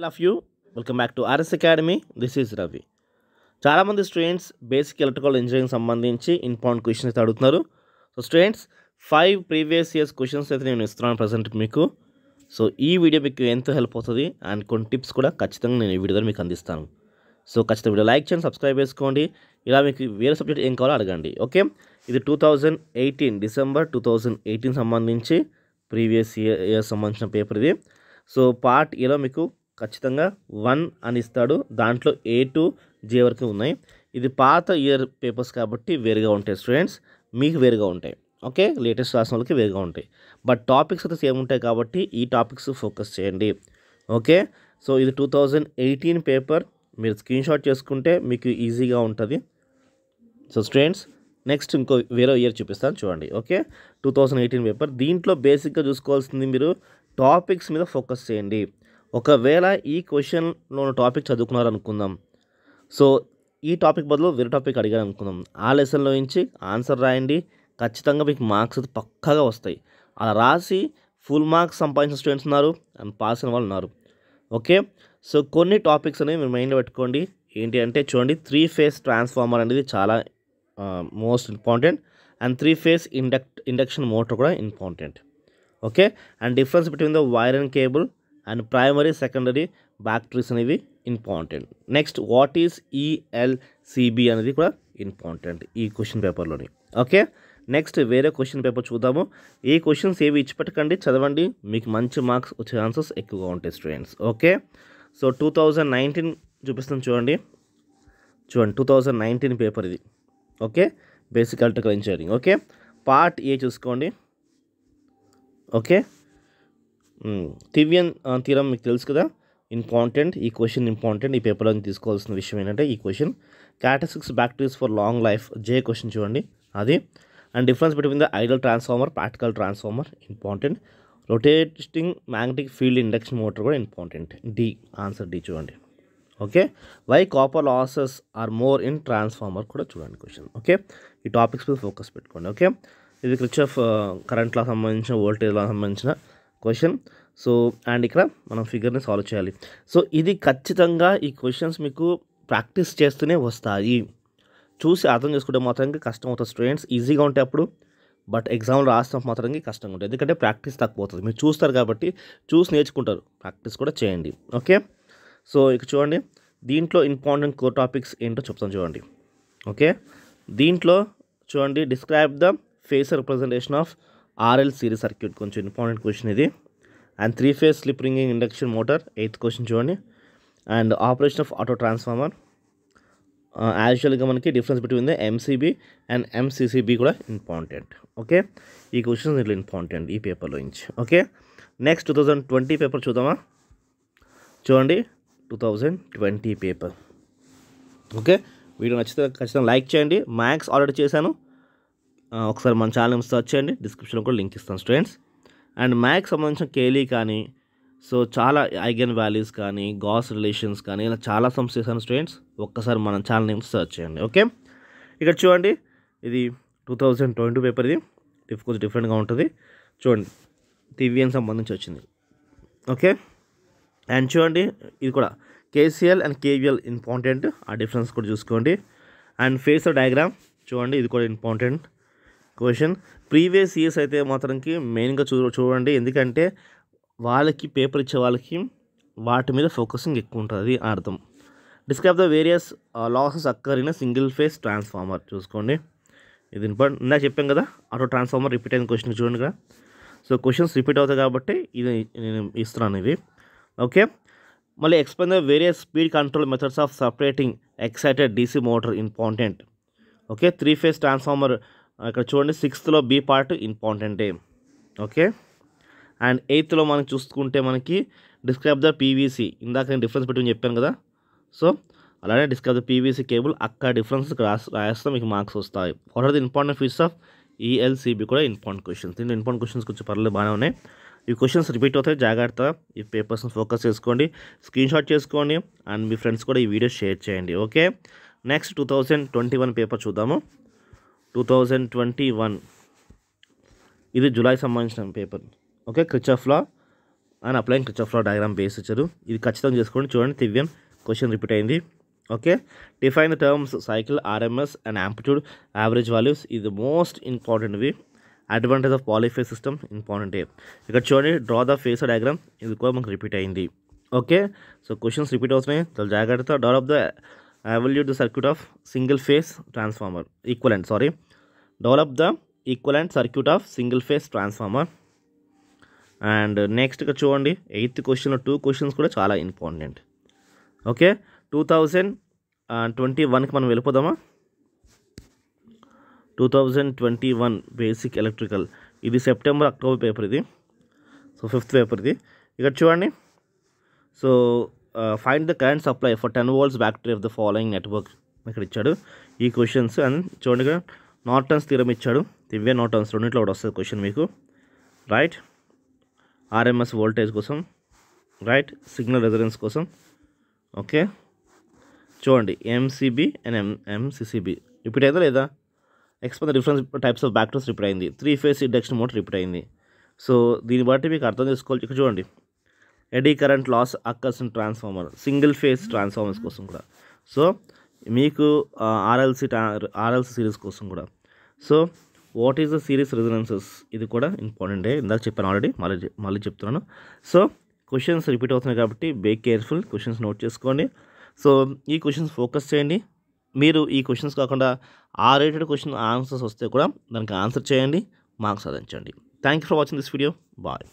All of you, welcome back to RS Academy. This is Ravi. చాలామంది students basic electrical engineering సంబంధించి important questions అయితే అడుగుతున్నారు. So students 5 previous years questions అయితే నేను ఇస్తున్నాను present మీకు. సో ఈ వీడియో మీకు ఎంతో హెల్ప్ అవుతుంది అండ్ కొన్ని టిప్స్ కూడా ఖచ్చితంగా నేను ఈ వీడియోలో మీకు అందిస్తాను. సో ఖచ్చితంగా వీడియో లైక్ చేయండి, సబ్స్క్రైబ్ చేసుకోండి. ఇలా మీకు వేరే సబ్జెక్ట్ ఏం కావాలో అడగండి. ఓకే, ఇది 2018 డిసెంబర్ 2018 సంబంధించి ప్రీవియస్ ఇయర్ సంబంధించిన పేపర్ ఇది. సో పార్ట్ ఏలో మీకు ఖచ్చితంగా 1 అని ఇస్తాడు, దాంట్లో A to J వరకు ఉన్నాయి. ఇది పాత ఇయర్ పేపర్స్ కాబట్టి వేరుగా ఉంటాయి స్టూడెంట్స్, మీకు వేరుగా ఉంటాయి. ఓకే, లేటెస్ట్ రాసిన వాళ్ళకి వేరుగా ఉంటాయి, బట్ టాపిక్స్ అయితే సేమ్ ఉంటాయి కాబట్టి ఈ టాపిక్స్ ఫోకస్ చేయండి. ఓకే, సో ఇది 2018 పేపర్, మీరు స్క్రీన్ షాట్ చేసుకుంటే మీకు ఈజీగా ఉంటుంది. సో స్టూడెంట్స్ నెక్స్ట్ ఇంకో వేరే ఇయర్ చూపిస్తాను చూడండి. Okay, 2018 paper. దీంట్లో బేసిక్గా చూసుకోవాల్సింది మీరు టాపిక్స్ మీద ఫోకస్ చేయండి. ఒకవేళ ఈ క్వశ్చన్లో టాపిక్ చదువుకున్నారు అనుకుందాం, సో ఈ టాపిక్ బదులు వేరే టాపిక్ అడిగారు అనుకుందాం, ఆ లెసన్లో నుంచి ఆన్సర్ రాయండి. ఖచ్చితంగా మీకు మార్క్స్ అయితే పక్కాగా వస్తాయి. అలా రాసి ఫుల్ మార్క్స్ సంపాదించిన స్టూడెంట్స్ ఉన్నారు అండ్ పాస్ అయిన వాళ్ళు ఉన్నారు. ఓకే, సో కొన్ని టాపిక్స్ అనేవి మీరు మైండ్లో పెట్టుకోండి. ఏంటి అంటే చూడండి, 3 phase ట్రాన్స్ఫార్మర్ అనేది చాలా most important and 3 phase induction motor కూడా important. Okay, and difference between the wire and cable and primary secondary batteries అనేవి important. Next what is ELCB అనేది కూడా ఇంపార్టెంట్ ఈ క్వశ్చన్ పేపర్లోని. ఓకే, నెక్స్ట్ వేరే క్వశ్చన్ పేపర్ చూద్దాము. ఈ క్వశ్చన్స్ ఏవి ఇచ్చిపెట్టకండి, చదవండి, మీకు మంచి మార్క్స్ వచ్చే ఛాన్సెస్ ఎక్కువగా ఉంటాయి స్టూడెంట్స్. ఓకే, సో 2019 చూపిస్తాను చూడండి. 2019 పేపర్ ఇది. Okay, basic electrical engineering. Okay, part A చూసుకోండి. ఓకే, థెవియన్ థీరం మీకు తెలుసు కదా, ఇంపార్టెంట్. ఈ క్వశ్చన్ ఇంపార్టెంట్. ఈ పేపర్లో తీసుకోవాల్సిన విషయం ఏంటంటే ఈ question characteristics batteries for long life, J question చూడండి అది. And difference between the ideal transformer, practical transformer important. Rotating magnetic field induction motor కూడా ఇంపార్టెంట్. ఆన్సర్ D చూడండి. Okay, why copper losses are more in transformer కూడా చూడండి question. Okay, ఈ topics మీద focus పెట్టుకోండి. Okay, ఇది కిర్చాఫ్ కరెంట్ లా సంబంధించిన, voltage లా సంబంధించిన క్వశ్చన్. సో అండ్ ఇక్కడ మనం ఫిగర్ని సాల్వ్ చేయాలి. సో ఇది ఖచ్చితంగా ఈ క్వశ్చన్స్ మీకు ప్రాక్టీస్ చేస్తూనే వస్తాయి. చూసి అర్థం చేసుకుంటే మాత్రానికి కష్టం అవుతుంది స్టూడెంట్స్. ఈజీగా ఉంటాయి అప్పుడు, బట్ ఎగ్జామ్లో రాసినప్పుడు మాత్రానికి కష్టంగా ఉంటుంది, ఎందుకంటే ప్రాక్టీస్ తక్కువ అవుతుంది. మీరు చూస్తారు కాబట్టి చూసి నేర్చుకుంటారు, ప్రాక్టీస్ కూడా చేయండి. ఓకే, సో ఇక చూడండి, దీంట్లో ఇంపార్టెంట్ కోర్ టాపిక్స్ ఏంటో చెప్తాను చూడండి. ఓకే, దీంట్లో చూడండి, describe the phasor representation of RL series circuit, కొంచెం ఇంపార్టెంట్ క్వశ్చన్ ఇది. And 3 phase slip ringing induction motor 8th question చూడండి. And operation of auto transformer, యాక్చువల్గా మనకి difference between the MCB and MCCB కూడా ఇంపార్టెంట్. ఓకే, ఈ questions ఇట్లా important ఈ పేపర్లో నుంచి. ఓకే, నెక్స్ట్ 2020 పేపర్ చూద్దామా. చూడండి 2020 పేపర్. ఓకే, వీడియో నచ్చితే ఖచ్చితంగా లైక్ చేయండి. మ్యాథ్స్ ఆల్రెడీ చేశాను, ఒకసారి మన ఛానల్ సర్చ్ చేయండి, డిస్క్రిప్షన్లో కూడా లింక్ ఇస్తాను స్టూడెంట్స్. అండ్ మ్యాథ్స్ సంబంధించిన కేలీ కానీ, సో చాలా ఐగన్ వాల్యూస్ కానీ, గాస్ రిలేషన్స్ కానీ, ఇలా చాలా సమ్స్ చేశాను స్టూడెంట్స్. ఒక్కసారి మన ఛానల్ నేమ్ సర్చ్ చేయండి. ఓకే, ఇక్కడ చూడండి, ఇది 2022 పేపర్. ఇది కొంచెం డిఫరెంట్గా ఉంటుంది చూడండి, థెవియన్ సంబంధించి వచ్చింది. ఓకే, అండ్ చూడండి ఇది కూడా KCL అండ్ KVL ఇంపార్టెంట్, ఆ డిఫరెన్స్ కూడా చూసుకోండి. అండ్ ఫేసర్ డయాగ్రామ్ చూడండి, ఇది కూడా ఇంపార్టెంట్ క్వశ్చన్. ప్రీవియస్ ఇయర్స్ అయితే మాత్రంకి మెయిన్గా చూడండి, ఎందుకంటే వాళ్ళకి పేపర్ ఇచ్చే వాళ్ళకి వాటి మీద ఫోకసింగ్ ఎక్కువ ఉంటుంది అర్థం. Describe the various losses అక్కర్ in single phase transformer చూసుకోండి, ఇది ఇంపార్టెంట్. ఇందాక చెప్పాం కదా, ఆటో ట్రాన్స్ఫార్మర్ రిపీట్ అయిన క్వశ్చన్ చూడండి కదా. సో క్వశ్చన్స్ రిపీట్ అవుతాయి కాబట్టి ఇది నేను ఇస్తున్నాను ఇవి. ఓకే, మళ్ళీ explain the various speed control methods of separating excited DC motor important. Okay, 3 phase transformer ఇక్కడ చూడండి, 6th B పార్ట్ ఇంపార్టెంటే. ఓకే, అండ్ 8th మనం చూసుకుంటే మనకి డిస్క్రైబ్ ద PVC, ఇందాక నేను డిఫరెన్స్ బిట్వీన్ చెప్పాను కదా, సో అలానే డిస్క్రైబ్ ద PVC కేబుల్, అక్కడ డిఫరెన్స్ రాస్తే మీకు మార్క్స్ వస్తాయి. What are the important features of ELCB కూడా ఇంపార్టెంట్ క్వశ్చన్స్. దీంట్లో ఇంపార్టెంట్ క్వశ్చన్స్ కొంచెం పర్లేదు బాగానే ఉన్నాయి. ఈ క్వశ్చన్స్ రిపీట్ అవుతాయి, జాగ్రత్త. ఈ పేపర్స్ని ఫోకస్ చేసుకోండి, స్క్రీన్ షాట్ చేసుకోండి, అండ్ మీ ఫ్రెండ్స్ కూడా ఈ వీడియో షేర్ చేయండి. ఓకే, నెక్స్ట్ 2021 పేపర్ చూద్దాము. 2021 ఇది జూలై సంబంధించిన paper. Okay, Kirchhoff law and applying Kirchhoff law diagram base ఇచ్చారు. ఇది ఖచ్చితంగా చేసుకోండి. చూడండి థివియన్ క్వశ్చన్ రిపీట్ అయింది. Okay, define the terms cycle, RMS and amplitude, average values. ఇది మోస్ట్ ఇంపార్టెంట్వి. Advantage of polyphase system important. ఇక్కడ చూడండి డ్రా ద ఫేస్ డయాగ్రామ్, ఇది కూడా మనకు రిపీట్ అయింది. ఓకే, సో క్వశ్చన్స్ రిపీట్ అవుతున్నాయి, చాలా జాగ్రత్త. Develop the evaluate the circuit of single phase transformer, develop the equivalent circuit of single phase transformer. And నెక్స్ట్గా చూడండి 8th క్వశ్చన్లో 2 క్వశ్చన్స్ కూడా చాలా ఇంపార్టెంట్. ఓకే, 2021కి మనం వెళ్ళిపోదామా? 2021 బేసిక్ ఎలక్ట్రికల్, ఇది సెప్టెంబర్ అక్టోబర్ పేపర్, ఇది సో 5th పేపర్ ఇది. ఇక్కడ చూడండి, so find the current supply for 10 volts battery of the following network ఇక్కడ ఇచ్చాడు ఈ క్వశ్చన్స్. అండ్ చూడండి ఇక్కడ నార్టన్స్ థీరం ఇచ్చాడు, థివియన్ నార్టన్స్ రెండింటిలో ఒకటి వస్తుంది క్వశ్చన్ మీకు. రైట్, ఆర్ఎంఎస్ వోల్టేజ్ కోసం, రైట్, సిగ్నల్ రెజరెన్స్ కోసం. ఓకే, చూడండి ఎంసీబీ అండ్ ఎంసీసీబీ రిపీట్ అయిందా లేదా? Explain the difference types of batteries repeat అయింది. 3-phase ఇండక్షన్ మోటార్ రిపీట్ అయింది. సో దీన్ని బట్టి మీకు అర్థం చేసుకోవాలి. ఇక్కడ చూడండి eddy current loss occurs in transformer, single phase transformers కోసం కూడా. సో మీకు ఆర్ఎల్సీ సిరీస్ కోసం కూడా. So what is the series resonances, ఇది కూడా ఇంపార్టెంటే, ఇందాక చెప్పాను ఆల్రెడీ, మళ్ళీ చెప్తున్నాను. సో క్వశ్చన్స్ రిపీట్ అవుతున్నాయి కాబట్టి బీ కేర్ఫుల్, క్వశ్చన్స్ నోట్ చేసుకోండి. సో ఈ క్వశ్చన్స్ ఫోకస్ చేయండి. మీరు ఈ క్వశ్చన్స్ కాకుండా రేటెడ్ క్వశ్చన్ ఆన్సర్స్ వస్తే కూడా దానికి ఆన్సర్ చేయండి, మార్క్స్ సాధించండి. Thank you for watching this video. Bye.